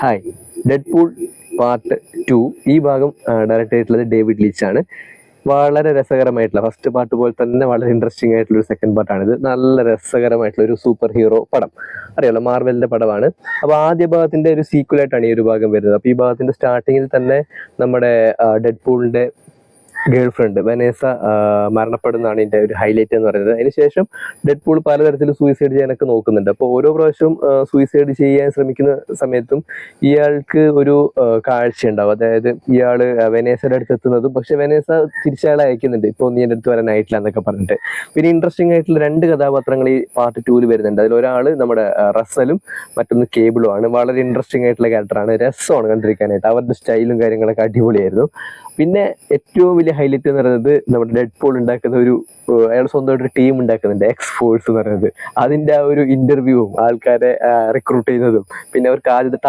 Hi. Deadpool part 2 ഈ ഭാഗം direct ചെയ്തിട്ടുള്ളത് ഡേവിഡ് ലീച്ച് ആണ്. വളരെ രസകരമായിട്ടുള്ള ഫസ്റ്റ് പാർട്ട് പോലെ തന്നെ വളരെ ഇൻട്രസ്റ്റിംഗ് ആയിട്ടുള്ള ഒരു സെക്കൻഡ് പാർട്ടാണിത്. നല്ല രസകരമായിട്ടുള്ള ഒരു സൂപ്പർ ഹീറോ പടം, അറിയാലോ, മാർവലിന്റെ പടമാണ്. അപ്പോൾ ആദ്യ ഭാഗത്തിന്റെ ഒരു സീക്വലായിട്ടാണ് ഈ ഒരു ഭാഗം വരുന്നത്. അപ്പോൾ ഈ ഭാഗത്തിന്റെ സ്റ്റാർട്ടിങ്ങിൽ തന്നെ നമ്മുടെ ഡെഡ്പൂളിന്റെ ഗേൾ ഫ്രണ്ട് വെനേസ മരണപ്പെടുന്നതാണ് ഇതിന്റെ ഒരു ഹൈലൈറ്റ് എന്ന് പറയുന്നത്. അതിനുശേഷം ഡെഡ്പൂൾ പലതരത്തിൽ സൂയിസൈഡ് ചെയ്യാനൊക്കെ നോക്കുന്നുണ്ട്. അപ്പോൾ ഓരോ പ്രാവശ്യവും സൂയിസൈഡ് ചെയ്യാൻ ശ്രമിക്കുന്ന സമയത്തും ഇയാൾക്ക് ഒരു കാഴ്ചയുണ്ടാവും. അതായത് ഇയാള് വെനേസയുടെ അടുത്ത് എത്തുന്നതും, പക്ഷെ വെനേസ തിരിച്ചയാളെ അയക്കുന്നുണ്ട്, ഇപ്പോൾ നീ എൻ്റെ അടുത്ത് വരാനായിട്ടില്ല എന്നൊക്കെ പറഞ്ഞിട്ട്. പിന്നെ ഇൻട്രസ്റ്റിംഗ് ആയിട്ടുള്ള രണ്ട് കഥാപാത്രങ്ങൾ ഈ പാർട്ട് 2 വരുന്നുണ്ട്. അതിലൊരാൾ നമ്മുടെ റസലും മറ്റൊന്ന് കേബിളും ആണ്. വളരെ ഇൻട്രസ്റ്റിംഗ് ആയിട്ടുള്ള ക്യാരക്ടറാണ്, രസമാണ് കണ്ടിരിക്കാനായിട്ട്. അവരുടെ സ്റ്റൈലും കാര്യങ്ങളൊക്കെ അടിപൊളിയായിരുന്നു. പിന്നെ ഏറ്റവും വലിയ ഹൈലൈറ്റ് എന്ന് പറയുന്നത് നമ്മുടെ ഡെഡ്പൂൾ ഉണ്ടാക്കുന്ന ഒരു അയാൾ സ്വന്തമായിട്ടൊരു ടീം ഉണ്ടാക്കുന്നുണ്ട്, എക്സ് ഫോഴ്സ് എന്ന് പറയുന്നത്. അതിന്റെ ആ ഒരു ഇന്റർവ്യൂവും ആൾക്കാരെ റിക്രൂട്ട് ചെയ്യുന്നതും പിന്നെ അവർക്ക് ആദ്യത്തെ